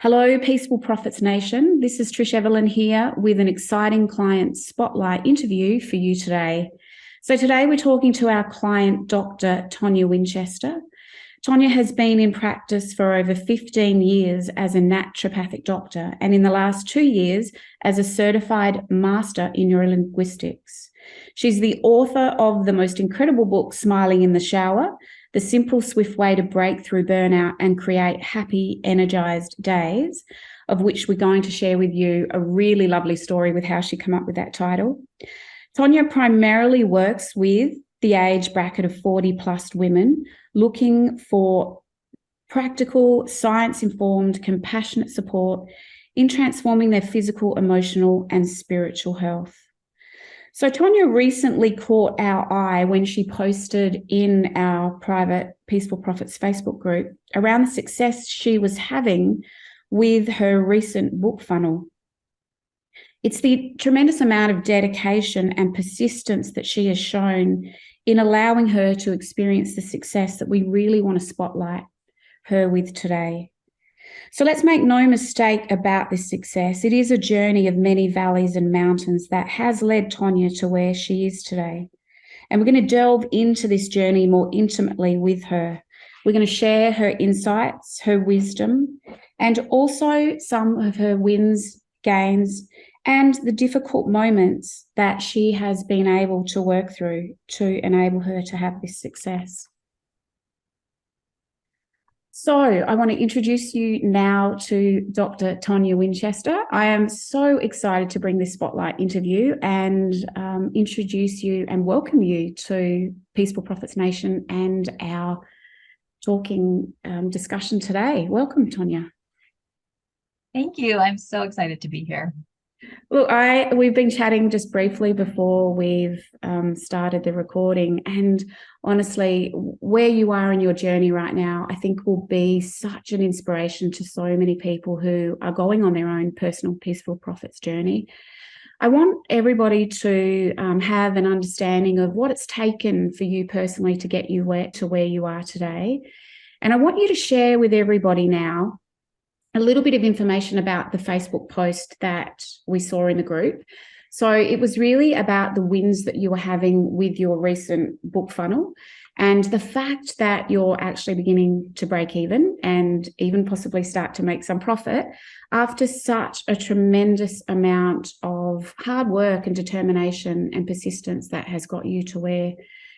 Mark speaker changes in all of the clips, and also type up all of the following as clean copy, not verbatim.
Speaker 1: Hello, Peaceful Profits Nation. This is Trish Evelyn here with an exciting client spotlight interview for you today. So today we're talking to our client, Dr. Tonia Winchester. Tonia has been in practice for over 15 years as a naturopathic doctor, and in the last 2 years as a certified master in neurolinguistics. She's the author of the most incredible book, Smiling in the Shower, The Simple, Swift Way to Break Through Burnout and Create Happy, Energized Days, of which we're going to share with you a really lovely story with how she came up with that title. Tonia primarily works with the age bracket of 40 plus women looking for practical, science-informed, compassionate support in transforming their physical, emotional, and spiritual health. So Tonia recently caught our eye when she posted in our private Peaceful Profits Facebook group around the success she was having with her recent book funnel. It's the tremendous amount of dedication and persistence that she has shown in allowing her to experience the success that we really want to spotlight her with today. So let's make no mistake about this success. It is a journey of many valleys and mountains that has led Tonia to where she is today. And we're going to delve into this journey more intimately with her. We're going to share her insights, her wisdom, and also some of her wins, gains, and the difficult moments that she has been able to work through to enable her to have this success. So I want to introduce you now to Dr. Tonia Winchester. I am so excited to bring this spotlight interview and introduce you and welcome you to Peaceful Profits Nation and our talking discussion today. Welcome, Tonia.
Speaker 2: Thank you. I'm so excited to be here.
Speaker 1: Look, we've been chatting just briefly before we've started the recording, and honestly, where you are in your journey right now, I think will be such an inspiration to so many people who are going on their own personal peaceful profits journey. I want everybody to have an understanding of what it's taken for you personally to get you where you are today. And I want you to share with everybody now a little bit of information about the Facebook post that we saw in the group. So it was really about the wins that you were having with your recent book funnel and the fact that you're actually beginning to break even and even possibly start to make some profit after such a tremendous amount of hard work and determination and persistence that has got you to where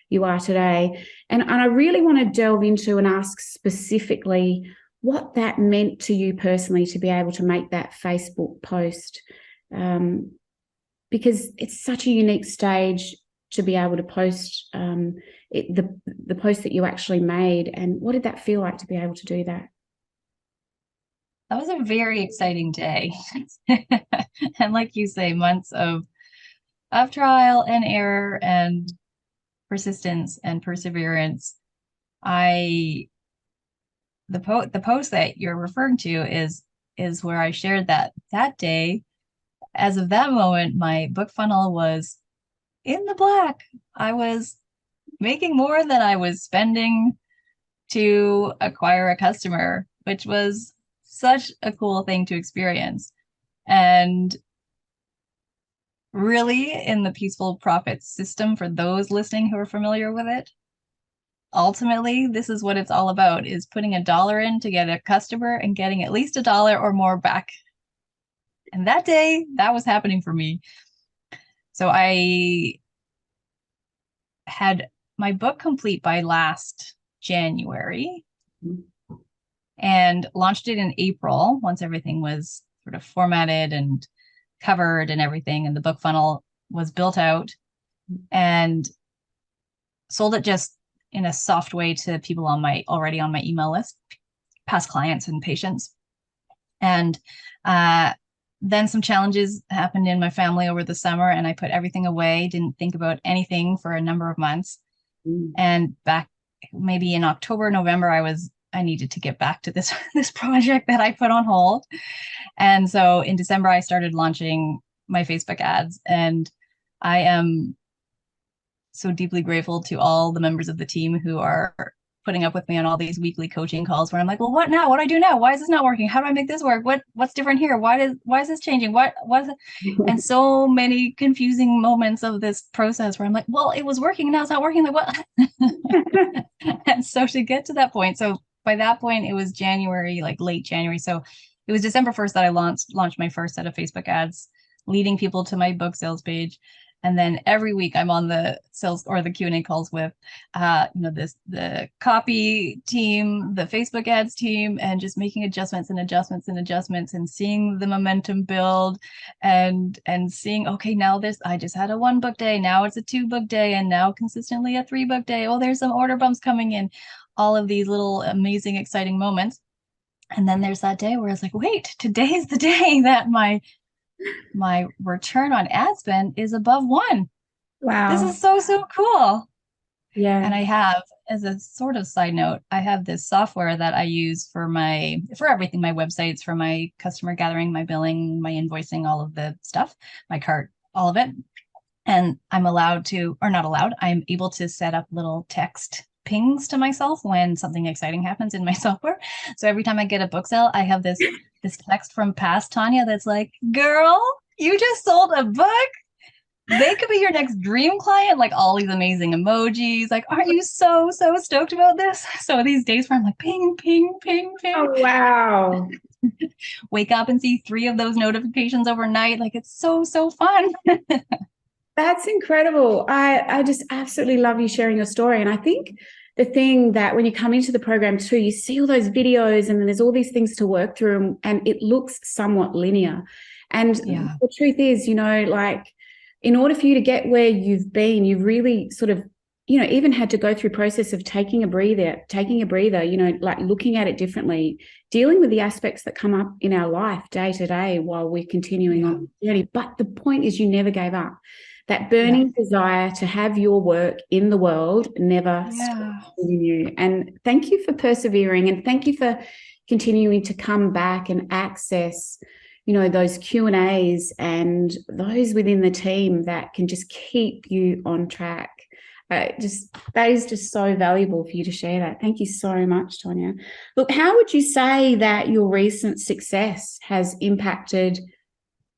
Speaker 1: you are today. And I really want to delve into and ask specifically what that meant to you personally to be able to make that Facebook post, because it's such a unique stage to be able to post the post that you actually made. And what did that feel like to be able to do that?
Speaker 2: That was a very exciting day. And like you say, months of trial and error and persistence and perseverance. The post that you're referring to is where I shared that day. As of that moment, my book funnel was in the black. I was making more than I was spending to acquire a customer, which was such a cool thing to experience. And really, in the Peaceful Profits system, for those listening who are familiar with it, ultimately, this is what it's all about, is putting $1 in to get a customer and getting at least $1 or more back. And that day, that was happening for me. So I had my book complete by last January and launched it in April once everything was sort of formatted and covered and everything, and the book funnel was built out, and sold it just in a soft way to people already on my email list, past clients and patients. And then some challenges happened in my family over the summer, and I put everything away, didn't think about anything for a number of months. And back maybe in October, November, I needed to get back to this project that I put on hold. And so in December, I started launching my Facebook ads, and I am so deeply grateful to all the members of the team who are putting up with me on all these weekly coaching calls where I'm like, well, what now? What do I do now? Why is this not working? How do I make this work? What's different here? Why is this changing? What is it? And so many confusing moments of this process where I'm like, well, it was working, now it's not working. Like what? And so to get to that point, so by that point, it was January, like late January. So it was December 1st that I launched my first set of Facebook ads, leading people to my book sales page. And then every week I'm on the sales or the Q&A calls with, the copy team, the Facebook ads team, and just making adjustments and seeing the momentum build and seeing, okay, now I just had a 1 book day. Now it's a 2 book day, and now consistently a 3 book day. Oh, there's some order bumps coming in, all of these little amazing, exciting moments. And then there's that day where it's like, wait, today's the day that my return on ad spend is above 1.
Speaker 1: Wow.
Speaker 2: This is so cool.
Speaker 1: Yeah.
Speaker 2: And I have, as a sort of side note, I have this software that I use for everything, my websites, for my customer gathering, my billing, my invoicing, all of the stuff, my cart, all of it. And I'm able to set up little text pings to myself when something exciting happens in my software. So every time I get a book sale, I have this text from past Tonia that's like, girl, you just sold a book. They could be your next dream client, like all these amazing emojis. Like, aren't you so stoked about this? So these days where I'm like, ping, ping, ping, ping.
Speaker 1: Oh, wow.
Speaker 2: Wake up and see 3 of those notifications overnight. Like, it's so fun.
Speaker 1: That's incredible. I just absolutely love you sharing your story. And I think the thing that when you come into the program too, you see all those videos and then there's all these things to work through, and it looks somewhat linear. And the truth is, like, in order for you to get where you've been, you've really sort of, even had to go through process of taking a breather, like looking at it differently, dealing with the aspects that come up in our life day to day while we're continuing on the journey. But the point is, you never gave up. That burning desire to have your work in the world never stopped in you. And thank you for persevering, and thank you for continuing to come back and access, those Q&As and those within the team that can just keep you on track. That is just so valuable for you to share that. Thank you so much, Tonia. Look, how would you say that your recent success has impacted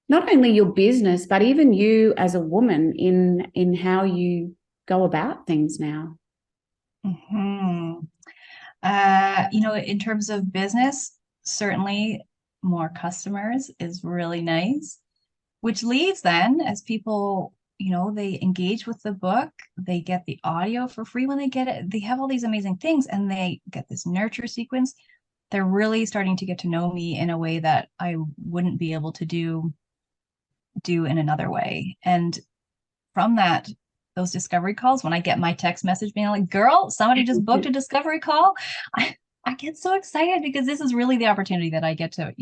Speaker 1: not only your business, but even you as a woman in how you go about things now?
Speaker 2: Mm-hmm. In terms of business, certainly more customers is really nice, which leads then, as people, they engage with the book, they get the audio for free when they get it. They have all these amazing things, and they get this nurture sequence. They're really starting to get to know me in a way that I wouldn't be able to do in another way. And from that, those discovery calls, when I get my text message being like, girl, somebody just booked a discovery call, I get so excited, because this is really the opportunity that I get to,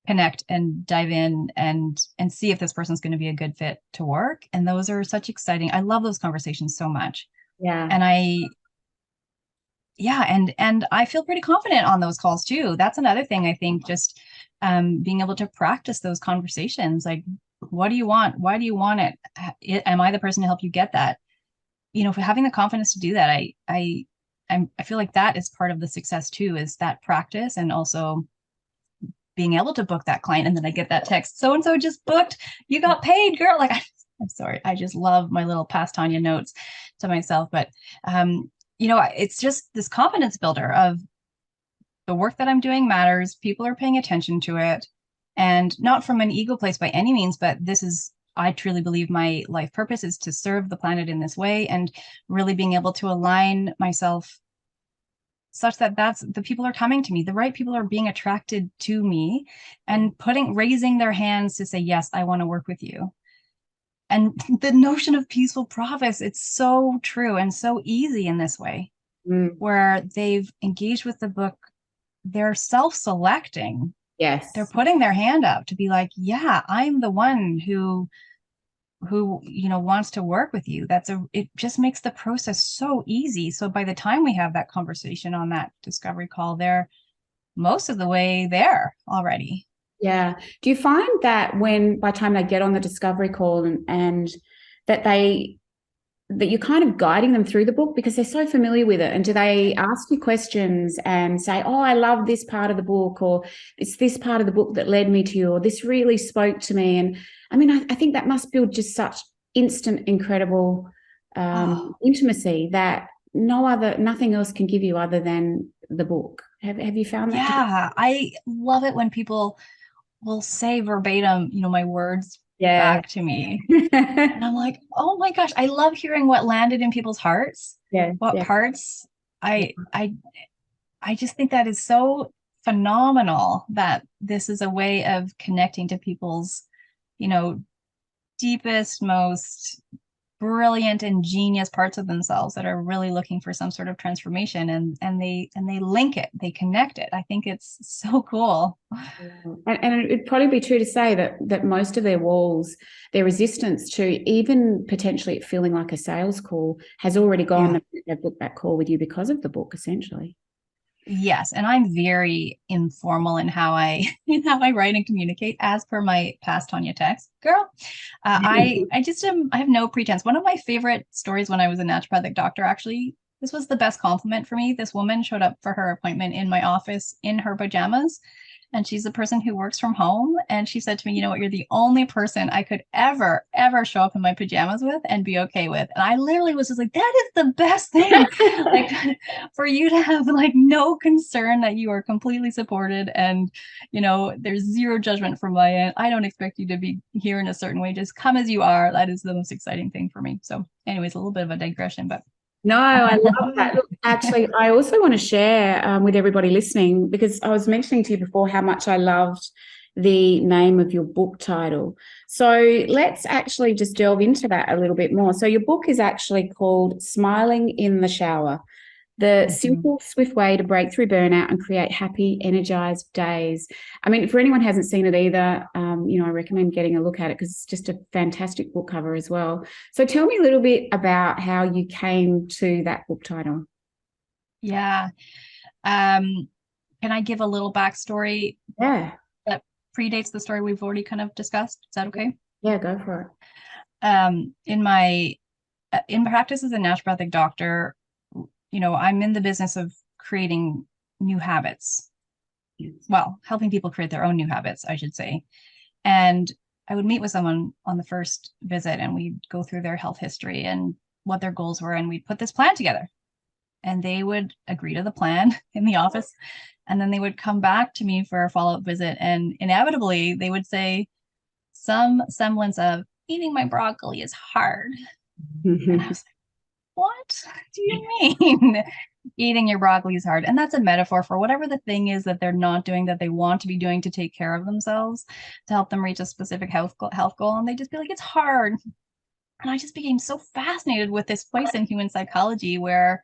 Speaker 2: connect and dive in and see if this person's going to be a good fit to work. And those are such exciting. I love those conversations so much.
Speaker 1: Yeah.
Speaker 2: And and I feel pretty confident on those calls too. That's another thing, I think, just being able to practice those conversations. Like, what do you want? Why do you want it? Am I the person to help you get that? For having the confidence to do that, I feel like that is part of the success too, is that practice, and also being able to book that client. And then I get that text, so-and-so just booked, you got paid, girl. Like, I'm sorry. I just love my little past Tonia notes to myself. But, it's just this confidence builder of the work that I'm doing matters. People are paying attention to it, and not from an ego place by any means, but I truly believe my life purpose is to serve the planet in this way, and really being able to align myself such that the people are coming to me. The right people are being attracted to me and raising their hands to say, yes, I want to work with you. And the notion of peaceful profits, it's so true and so easy in this way, where they've engaged with the book, they're self-selecting.
Speaker 1: Yes.
Speaker 2: They're putting their hand up to be like, yeah, I'm the one who wants to work with you. It just makes the process so easy. So by the time we have that conversation on that discovery call, they're most of the way there already.
Speaker 1: Yeah. Do you find that by the time they get on the discovery call and that that you're kind of guiding them through the book because they're so familiar with it? And do they ask you questions and say, oh, I love this part of the book, or it's this part of the book that led me to you, or this really spoke to me? And I mean, I think that must build just such instant, incredible intimacy that nothing else can give you other than the book. Have you found that?
Speaker 2: Yeah, I love it when people will say verbatim, my words back to me. And I'm like, oh my gosh, I love hearing what landed in people's hearts. What parts. I just think that is so phenomenal that this is a way of connecting to people's, deepest, most brilliant and genius parts of themselves that are really looking for some sort of transformation, and they link it, they connect it. I think it's so cool.
Speaker 1: And it'd probably be true to say that most of their walls, their resistance to even potentially it feeling like a sales call, has already gone. They've booked that call with you because of the book, essentially.
Speaker 2: Yes, and I'm very informal in how I write and communicate, as per my past Tonia text. Girl, I have no pretense. One of my favorite stories when I was a naturopathic doctor, actually, this was the best compliment for me. This woman showed up for her appointment in my office in her pajamas, and she's a person who works from home. And she said to me, you know what, you're the only person I could ever show up in my pajamas with and be okay with. And I literally was just like, that is the best thing. Like, for you to have like no concern, that you are completely supported, and there's zero judgment from my end. I don't expect you to be here in a certain way. Just come as you are. That is the most exciting thing for me. So anyways, a little bit of a digression, but
Speaker 1: no, I love that. Look, actually, I also want to share with everybody listening, because I was mentioning to you before how much I loved the name of your book title. So let's actually just delve into that a little bit more. So your book is actually called Smiling in the Shower: The Simple, Swift Way to Break Through Burnout and Create Happy, Energized Days. I mean, for anyone who hasn't seen it either, I recommend getting a look at it because it's just a fantastic book cover as well. So tell me a little bit about how you came to that book title.
Speaker 2: Yeah. Can I give a little backstory?
Speaker 1: Yeah.
Speaker 2: That predates the story we've already kind of discussed. Is that okay?
Speaker 1: Yeah, go for it.
Speaker 2: In practice as a naturopathic doctor, I'm in the business of creating new habits. Well, helping people create their own new habits, I should say. And I would meet with someone on the first visit, and we'd go through their health history and what their goals were, and we'd put this plan together. And they would agree to the plan in the office, and then they would come back to me for a follow-up visit, and inevitably they would say some semblance of, eating my broccoli is hard. And I was like, what do you mean eating your broccoli is hard? And that's a metaphor for whatever the thing is that they're not doing, that they want to be doing to take care of themselves, to help them reach a specific health goal. And they just be like, it's hard. And I just became so fascinated with this place in human psychology where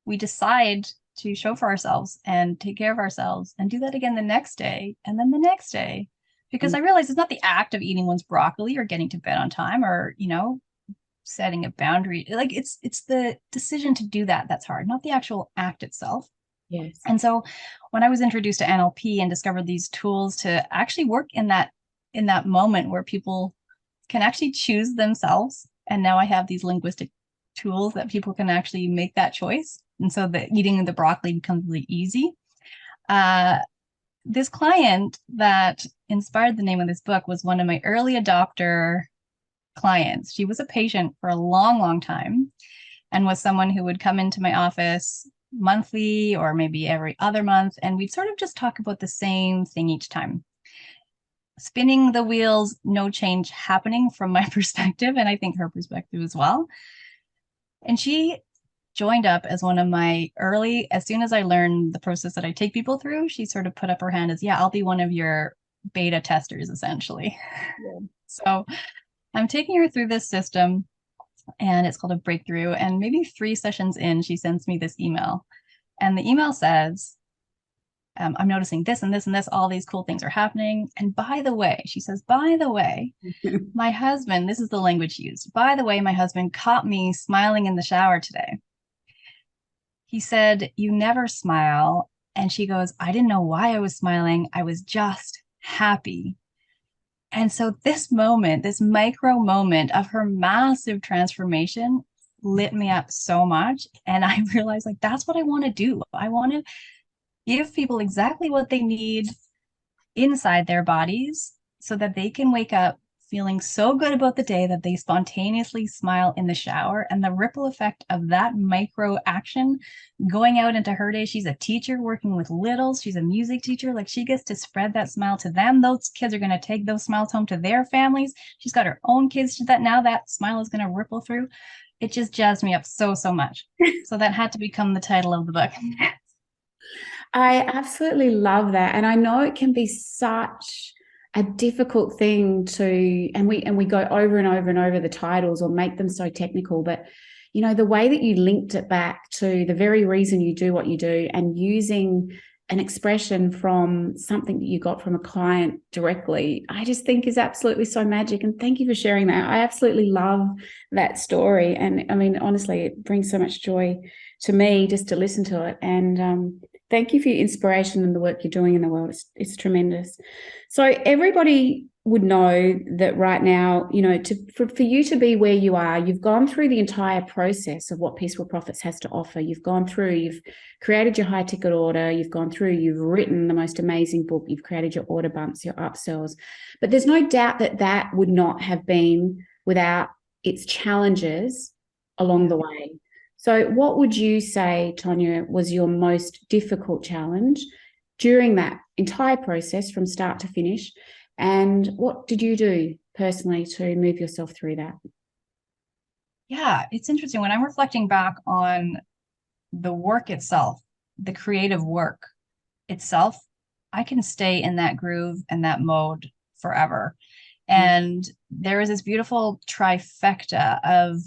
Speaker 2: we decide to show for ourselves and take care of ourselves and do that again the next day and then the next day. Because I realized it's not the act of eating one's broccoli or getting to bed on time or, setting a boundary. Like it's the decision to do that that's hard, not the actual act itself.
Speaker 1: Yes.
Speaker 2: And so when I was introduced to NLP and discovered these tools to actually work in that moment where people can actually choose themselves, and now I have these linguistic tools that people can actually make that choice, and so the eating the broccoli becomes really easy. This client that inspired the name of this book was one of my early adopter clients. She was a patient for a long time and was someone who would come into my office monthly or maybe every other month, and we'd sort of just talk about the same thing each time. Spinning the wheels, no change happening from my perspective, and I think her perspective as well. And she joined up as one of my early, as soon as I learned the process that I take people through, she sort of put up her hand as, yeah, I'll be one of your beta testers, essentially. Yeah. So I'm taking her through this system, and it's called a breakthrough. And maybe 3 sessions in, she sends me this email. And the email says, I'm noticing this and this and this, all these cool things are happening. And by the way, she says, by the way, my husband, this is the language used. By the way, my husband caught me smiling in the shower today. He said, you never smile. And she goes, I didn't know why I was smiling. I was just happy. And so this moment, this micro moment of her massive transformation lit me up so much. And I realized like, that's what I want to do. I want to give people exactly what they need inside their bodies so that they can wake up feeling so good about the day that they spontaneously smile in the shower. And the ripple effect of that micro action going out into her day. She's a teacher working with littles. She's a music teacher. Like, she gets to spread that smile to them. Those kids are going to take those smiles home to their families. She's got her own kids that now that smile is going to ripple through. It just jazzed me up so much. So that had to become the title of the book.
Speaker 1: I absolutely love that. And I know it can be such a difficult thing to, and we go over and over and over the titles or make them so technical, but you know, the way that you linked it back to the very reason you do what you do and using an expression from something that you got from a client directly, I just think is absolutely so magic. And thank you for sharing that. I absolutely love that story. And I mean, honestly, it brings so much joy to me just to listen to it. And thank you for your inspiration and the work you're doing in the world. It's tremendous. So everybody would know that right now, you know, for you to be where you are, you've gone through the entire process of what Peaceful Profits has to offer. You've gone through, you've created your high ticket order, you've gone through, you've written the most amazing book, you've created your order bumps, your upsells. But there's no doubt that that would not have been without its challenges along the way. So what would you say, Tonia, was your most difficult challenge during that entire process from start to finish? And what did you do personally to move yourself through that?
Speaker 2: Yeah, it's interesting. When I'm reflecting back on the work itself, the creative work itself, I can stay in that groove and that mode forever. And there is this beautiful trifecta of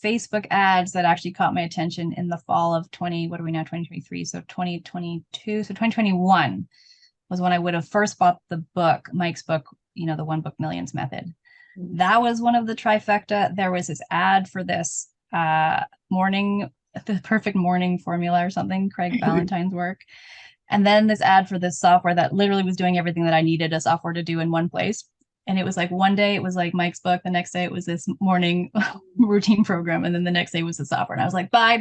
Speaker 2: Facebook ads that actually caught my attention in the fall of 2023. So 2022, so 2021 was when I would have first bought the book, Mike's book, you know, the One Book Millions Method. That was one of the trifecta. There was this ad for this morning, the perfect morning formula or something, Craig Ballantyne's work. And then this ad for this software that literally was doing everything that I needed a software to do in one place. And it was like one day it was like Mike's book. The next day it was this morning routine program. And then the next day was the software. And I was like, bye.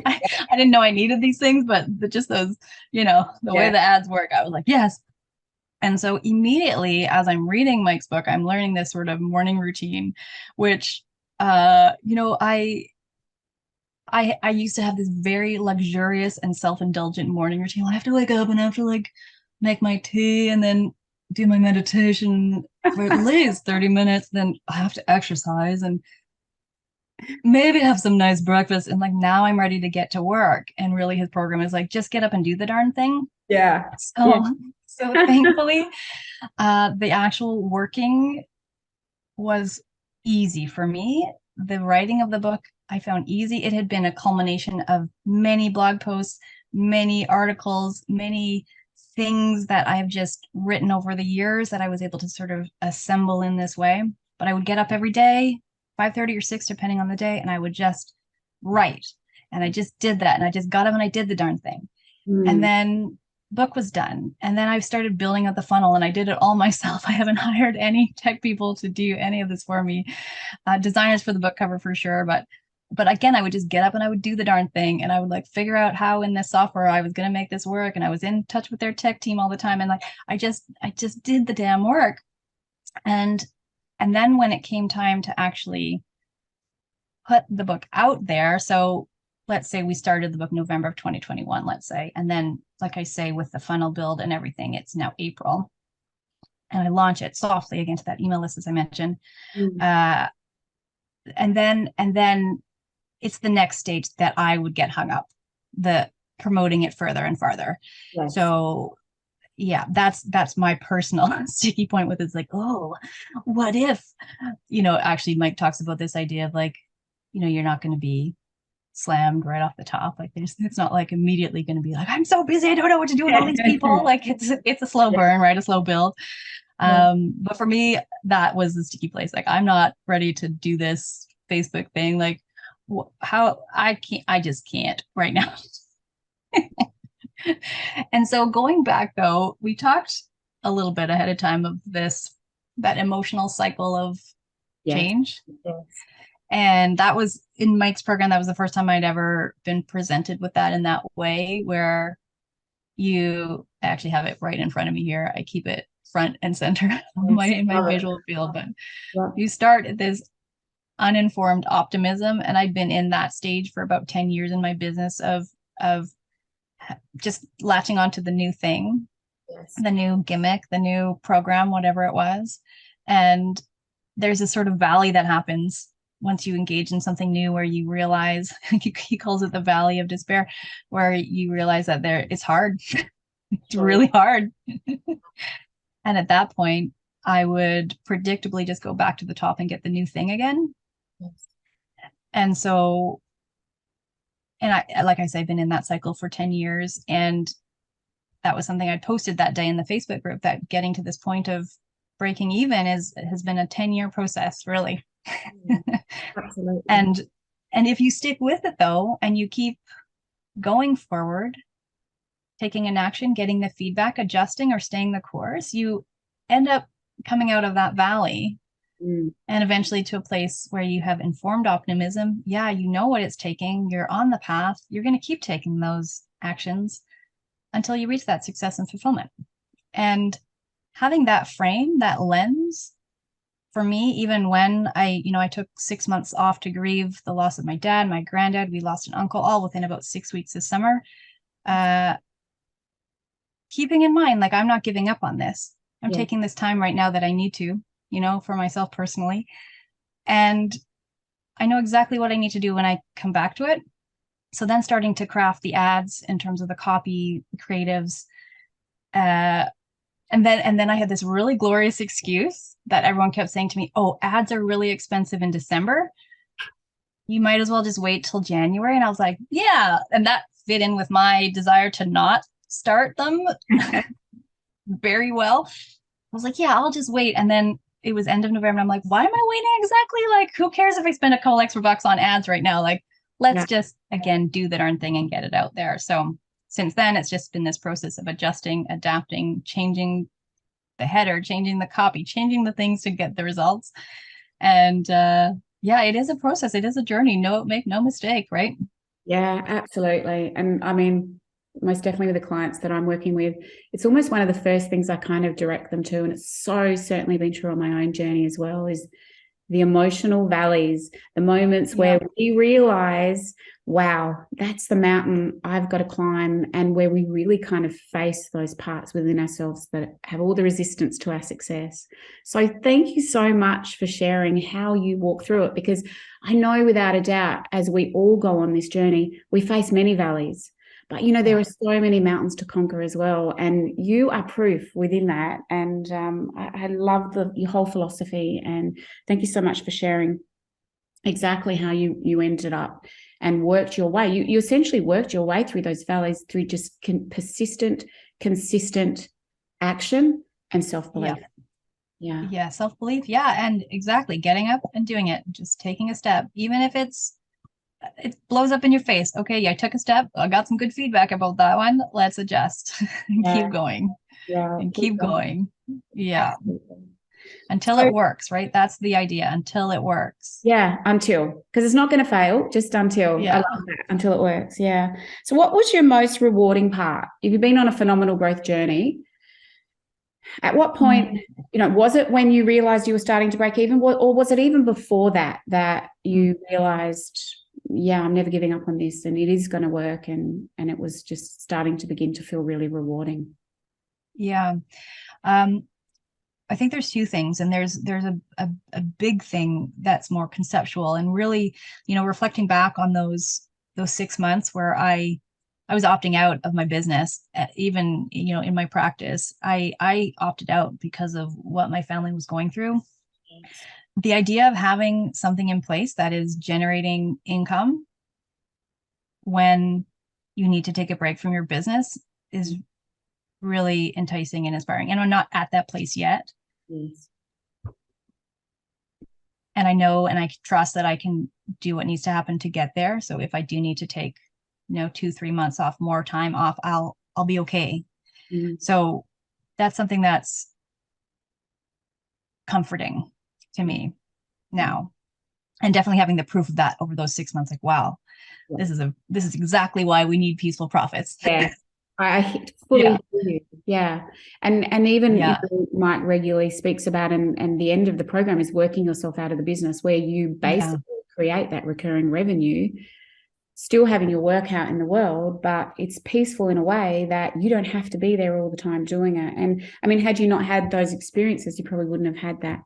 Speaker 2: I didn't know I needed these things, but just those, you know, the way the ads work, I was like, yes. And so immediately as I'm reading Mike's book, I'm learning this sort of morning routine, which, you know, I used to have this very luxurious and self-indulgent morning routine. I have to wake up and I have to like make my tea and then do my meditation for at least 30 minutes. Then I have to exercise and maybe have some nice breakfast. And like now I'm ready to get to work. And really his program is like, just get up and do the darn thing.
Speaker 1: Yeah.
Speaker 2: So thankfully, the actual working was easy for me. The writing of the book I found easy. It had been a culmination of many blog posts, many articles, many things that I've just written over the years that I was able to sort of assemble in this way. But I would get up every day, 5:30 or 6, depending on the day, and I would just write. And I just did that. And I just got up and I did the darn thing. And then book was done. And then I started building up the funnel and I did it all myself. I haven't hired any tech people to do any of this for me. Designers for the book cover for sure. But again, I would just get up and I would do the darn thing. And I would like figure out how in this software I was going to make this work. And I was in touch with their tech team all the time. And like, I just did the damn work. And then when it came time to actually put the book out there, so let's say we started the book November of 2021, let's say. And then, like I say, with the funnel build and everything, it's now April. And I launch it softly again to that email list, as I mentioned. And then it's the next stage that I would get hung up, the promoting it further and farther. Yes. So yeah, that's my personal sticky point with it's like, oh, what if, you know, actually Mike talks about this idea of like, you know, you're not going to be slammed right off the top. Like it's not like immediately going to be like, I'm so busy, I don't know what to do with all these people. Like it's a slow burn, right? A slow build. But for me, that was the sticky place. Like, I'm not ready to do this Facebook thing. Like how I just can't right now. And so going back though, we talked a little bit ahead of time of that emotional cycle of change. Yes. And that was in Mike's program. That was the first time I'd ever been presented with that in that way, where I actually have it right in front of me here. I keep it front and center in my visual field, but you start at this uninformed optimism. And I've been in that stage for about 10 years in my business of just latching onto the new thing, the new gimmick, the new program, whatever it was. And there's a sort of valley that happens once you engage in something new, where you realize, he calls it the valley of despair, where you realize that it's hard. It's really hard. And at that point, I would predictably just go back to the top and get the new thing again. Yes. And so, and I, like I said, I've been in that cycle for 10 years. And that was something I posted that day in the Facebook group, that getting to this point of breaking even has been a 10-year process, really.
Speaker 1: Absolutely.
Speaker 2: And if you stick with it though, and you keep going forward, taking an action, getting the feedback, adjusting or staying the course, you end up coming out of that valley and eventually to a place where you have informed optimism. Yeah, you know what it's taking. You're on the path. You're going to keep taking those actions until you reach that success and fulfillment. And having that frame, that lens, for me, even when I took 6 months off to grieve the loss of my dad, my granddad, we lost an uncle, all within about 6 weeks this summer. Keeping in mind, like, I'm not giving up on this. I'm taking this time right now that I need to, for myself personally. And I know exactly what I need to do when I come back to it. So then starting to craft the ads in terms of the copy, creatives, and then I had this really glorious excuse that everyone kept saying to me, oh, ads are really expensive in December. You might as well just wait till January. And I was like, yeah. And that fit in with my desire to not start them very well. I was like, yeah, I'll just wait. And then it was end of November. I'm like, why am I waiting exactly? Like, who cares if I spend a couple extra bucks on ads right now? Like, let's just, again, do the darn thing and get it out there. So since then, it's just been this process of adjusting, adapting, changing the header, changing the copy, changing the things to get the results. And it is a process. It is a journey. Make no mistake, right?
Speaker 1: Yeah, absolutely. And I mean, most definitely with the clients that I'm working with, it's almost one of the first things I kind of direct them to. And it's so certainly been true on my own journey as well, is the emotional valleys, the moments where we realize, wow, that's the mountain I've got to climb, and where we really kind of face those parts within ourselves that have all the resistance to our success. So thank you so much for sharing how you walk through it, because I know without a doubt, as we all go on this journey, we face many valleys. But, there are so many mountains to conquer as well. And you are proof within that. And I love your whole philosophy. And thank you so much for sharing exactly how you ended up and worked your way. You essentially worked your way through those valleys through just persistent, consistent action and self-belief.
Speaker 2: Yeah, self-belief. Yeah, and exactly. Getting up and doing it, just taking a step, even if it blows up in your face. Okay, I took a step. I got some good feedback about that one. Let's adjust and keep going. And keep going. Yeah. Absolutely. Until it works, right? That's the idea. Until it works.
Speaker 1: Yeah, because it's not going to fail, just until. I love that, until it works. Yeah. So what was your most rewarding part? If you've been on a phenomenal growth journey, at what point, was it when you realized you were starting to break even, or was it even before that you realized, I'm never giving up on this and it is going to work, and it was just starting to begin to feel really rewarding?
Speaker 2: Yeah. I think there's two things, and there's a big thing that's more conceptual, and really, reflecting back on those 6 months where I was opting out of my business, even, in my practice, I opted out because of what my family was going through. The idea of having something in place that is generating income when you need to take a break from your business is really enticing and inspiring. And I'm not at that place yet. Yes. And I know, and I trust that I can do what needs to happen to get there. So if I do need to take, 2-3 months off, more time off, I'll be okay. Mm-hmm. So that's something that's comforting to me now. And definitely having the proof of that over those 6 months, like, wow, this is exactly why we need peaceful profits.
Speaker 1: Yeah, I fully hear you. Yeah. And even Mike regularly speaks about, and the end of the program is working yourself out of the business, where you basically create that recurring revenue, still having your work out in the world, but it's peaceful in a way that you don't have to be there all the time doing it. And I mean, had you not had those experiences, you probably wouldn't have had that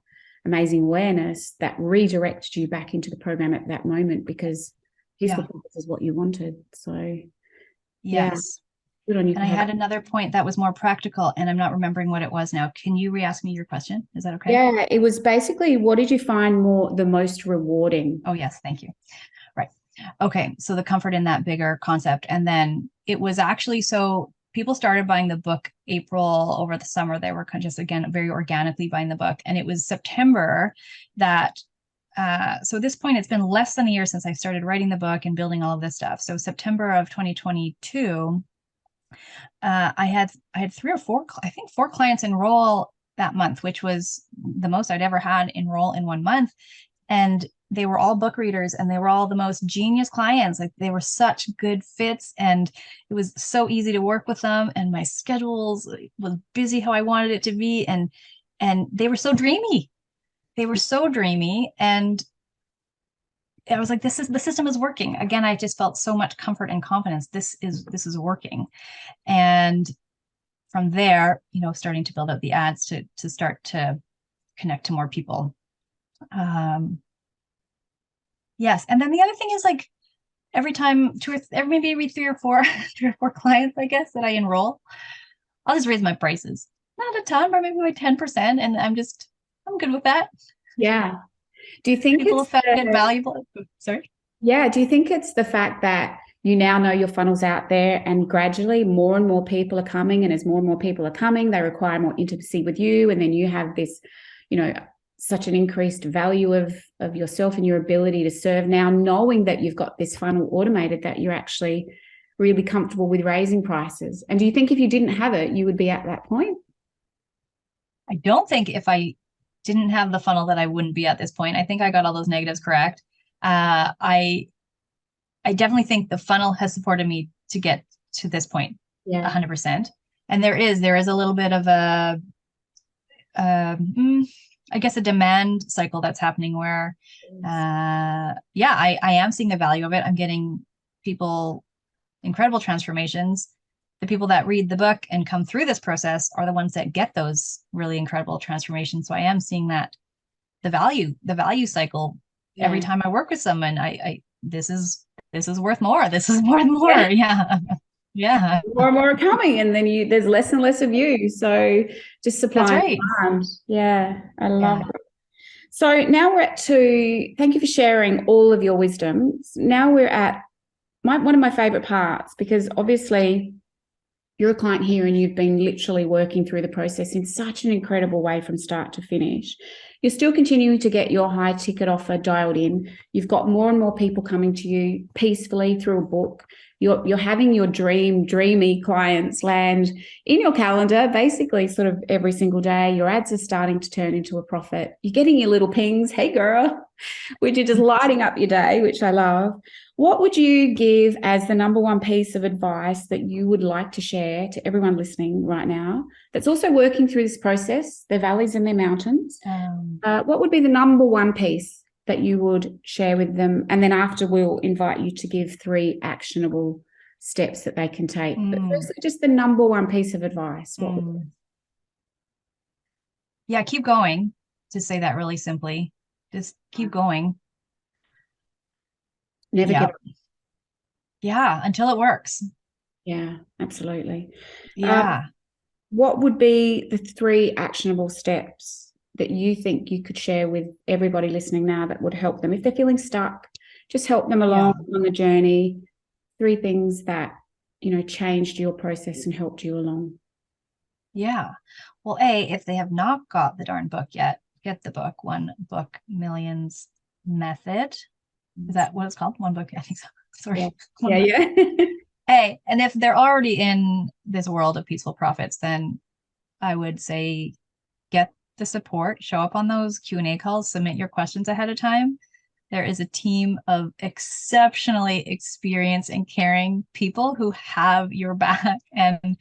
Speaker 1: amazing awareness that redirected you back into the program at that moment, because peaceful profits is what you wanted. So
Speaker 2: yes. Good on you. And I had another point that was more practical, and I'm not remembering what it was now. Can you re-ask me your question? Is that okay?
Speaker 1: Yeah, it was basically, what did you find the most rewarding?
Speaker 2: Oh, yes. Thank you. Right. Okay. So the comfort in that bigger concept. And then it was actually, so people started buying the book April, over the summer. They were kind of just, again, very organically buying the book. And it was September that, so at this point, it's been less than a year since I started writing the book and building all of this stuff. So September of 2022, I had 3 or 4, I think 4 clients enroll that month, which was the most I'd ever had enroll in 1 month. And they were all book readers, and they were all the most genius clients. Like, they were such good fits, and it was so easy to work with them. And my schedules was busy how I wanted it to be. And they were so dreamy. They were so dreamy. And I was like, the system is working. Again, I just felt so much comfort and confidence. This is working. And from there, starting to build out the ads to start to connect to more people. Yes. And then the other thing is, like, every time maybe 3 or 4 clients, I guess, that I enroll, I'll just raise my prices. Not a ton, but maybe by 10%. And I'm good with that.
Speaker 1: Yeah. Do you think
Speaker 2: people have found it valuable? Sorry.
Speaker 1: Yeah. Do you think it's the fact that you now know your funnel's out there, and gradually more and more people are coming, and as more and more people are coming, they require more intimacy with you, and then you have this, such an increased value of yourself and your ability to serve, now knowing that you've got this funnel automated, that you're actually really comfortable with raising prices? And do you think if you didn't have it, you would be at that point?
Speaker 2: I don't think if I didn't have the funnel that I wouldn't be at this point. I think I got all those negatives correct. I definitely think the funnel has supported me to get to this point. 100%. And there is a little bit of I guess a demand cycle that's happening where, I am seeing the value of it. I'm getting people incredible transformations. The people that read the book and come through this process are the ones that get those really incredible transformations. So I am seeing that the value cycle every time I work with someone. This is worth more. This is worth more. Yeah.
Speaker 1: More and more are coming, and then there's less and less of you. So just supply and demand. Yeah, I love it. So now we're thank you for sharing all of your wisdom. Now we're at one of my favorite parts, because obviously you're a client here and you've been literally working through the process in such an incredible way from start to finish. You're still continuing to get your high ticket offer dialed in. You've got more and more people coming to you peacefully through a book. You're having your dreamy clients land in your calendar basically sort of every single day. Your ads are starting to turn into a profit. You're getting your little pings, hey girl, which are just lighting up your day, which I love. What would you give as the number one piece of advice that you would like to share to everyone listening right now that's also working through this process, their valleys and their mountains? What would be the number one piece that you would share with them? And then after, we'll invite you to give 3 actionable steps that they can take. But firstly, just the number one piece of advice.
Speaker 2: Yeah, keep going. To say that really simply, just keep going.
Speaker 1: Never give up.
Speaker 2: Yeah, until it works.
Speaker 1: Yeah, absolutely.
Speaker 2: Yeah.
Speaker 1: What would be the 3 actionable steps that you think you could share with everybody listening now that would help them if they're feeling stuck? Just help them along on the journey. 3 things that, changed your process and helped you along.
Speaker 2: Yeah. Well, if they have not got the darn book yet, get the book, One Book Millions Method. Is that what it's called? One Book? I think so. Sorry.
Speaker 1: Yeah.
Speaker 2: Hey, and if they're already in this world of peaceful profits, then I would say get the support, show up on those Q&A calls, submit your questions ahead of time. there is a team of exceptionally experienced and caring people who have your back and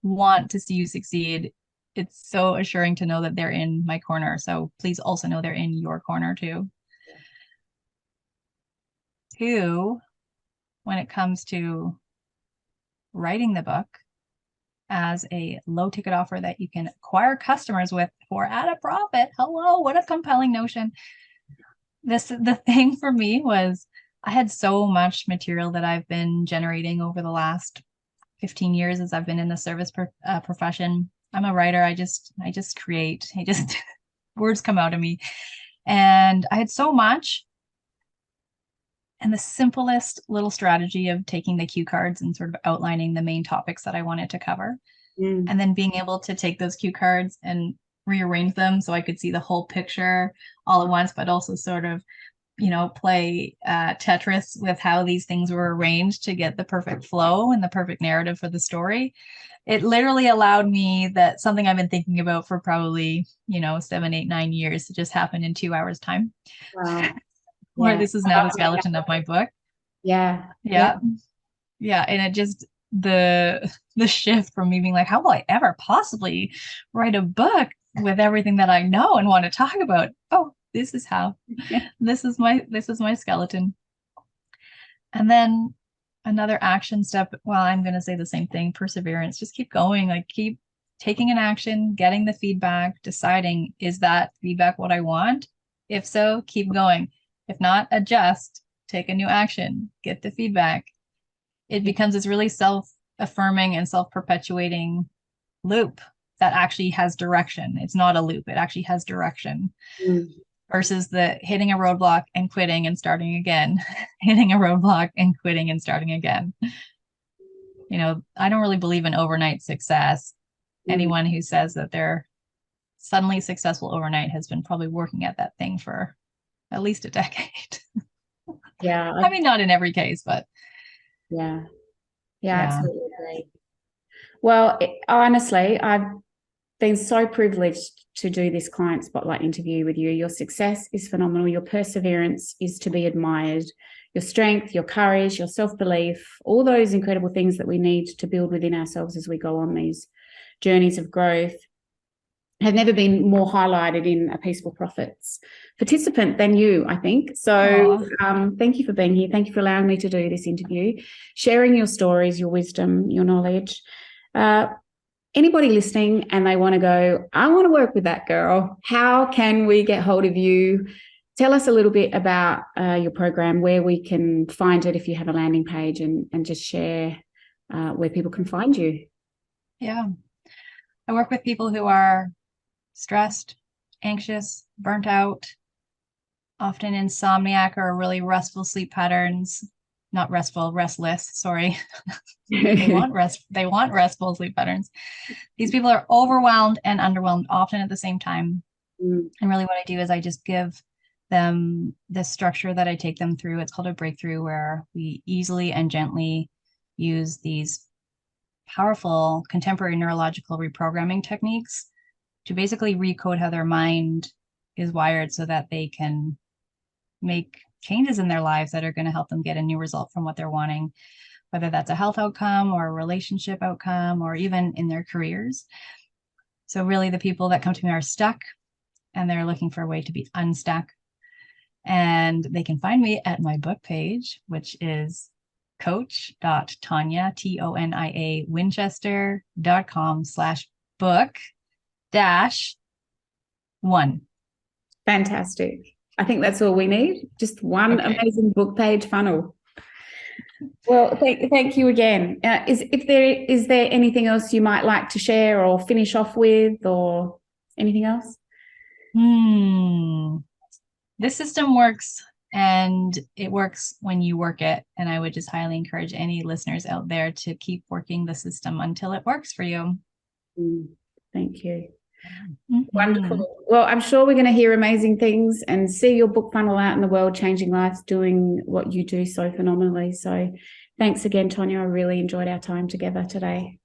Speaker 2: want to see you succeed. It's so assuring to know that they're in my corner. So please also know they're in your corner too. Two, when it comes to writing the book as a low ticket offer that you can acquire customers with for at a profit. Hello, what a compelling notion. The thing for me was I had so much material that I've been generating over the last 15 years as I've been in the service profession. I'm a writer. I just create. Words come out of me. And I had so much. And the simplest little strategy of taking the cue cards and sort of outlining the main topics that I wanted to cover, and then being able to take those cue cards and rearrange them so I could see the whole picture all at once, but also sort of, play Tetris with how these things were arranged to get the perfect flow and the perfect narrative for the story. It literally allowed me that something I've been thinking about for probably, 7, 8, 9 years to just happen in 2 hours time.
Speaker 1: Wow.
Speaker 2: Where this is now the skeleton of my book.
Speaker 1: Yeah.
Speaker 2: And it just, the shift from me being like, how will I ever possibly write a book with everything that I know and want to talk about? Oh, this is how. This is my skeleton. And then another action step, well, I'm going to say the same thing, perseverance. Just keep going, like keep taking an action, getting the feedback, deciding, is that feedback what I want? If so, keep going. If not, adjust, take a new action, get the feedback. It becomes this really self-affirming and self-perpetuating loop that actually has direction. It's not a loop. It actually has direction versus the hitting a roadblock and quitting and starting again, hitting a roadblock and quitting and starting again. I don't really believe in overnight success. Anyone who says that they're suddenly successful overnight has been probably working at that thing for at least a decade.
Speaker 1: Yeah.
Speaker 2: I mean, not in every case, but.
Speaker 1: Yeah, absolutely agree. Well, honestly, I've been so privileged to do this client spotlight interview with you. Your success is phenomenal. Your perseverance is to be admired. Your strength, your courage, your self-belief, all those incredible things that we need to build within ourselves as we go on these journeys of growth have never been more highlighted in a Peaceful Profits participant than you, I think. So thank you for being here. Thank you for allowing me to do this interview, sharing your stories, your wisdom, your knowledge. Anybody listening and they want to go, I want to work with that girl, how can we get hold of you? Tell us a little bit about your program, where we can find it if you have a landing page, and just share where people can find you.
Speaker 2: Yeah. I work with people who are stressed, anxious, burnt out, often insomniac or really restful sleep patterns. Not restful, restless, sorry. They want restful sleep patterns. These people are overwhelmed and underwhelmed often at the same time. And really what I do is I just give them the structure that I take them through. It's called a breakthrough, where we easily and gently use these powerful contemporary neurological reprogramming techniques to basically recode how their mind is wired so that they can make changes in their lives that are going to help them get a new result from what they're wanting, whether that's a health outcome or a relationship outcome or even in their careers. So really the people that come to me are stuck and they're looking for a way to be unstuck. And they can find me at my book page, which is coach.tonia, Tonia Winchester.com/book-1.
Speaker 1: Fantastic. I think that's all we need. Just one amazing book page funnel. Well, thank you again. Is there anything else you might like to share or finish off with, or anything else?
Speaker 2: This system works, and it works when you work it. And I would just highly encourage any listeners out there to keep working the system until it works for you.
Speaker 1: Thank you. Wonderful. Well, I'm sure we're going to hear amazing things and see your book funnel out in the world, changing lives, doing what you do so phenomenally. So thanks again, Tonia. I really enjoyed our time together today.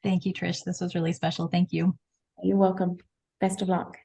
Speaker 2: Thank you, Trish. This was really special. Thank you.
Speaker 1: You're welcome. Best of luck.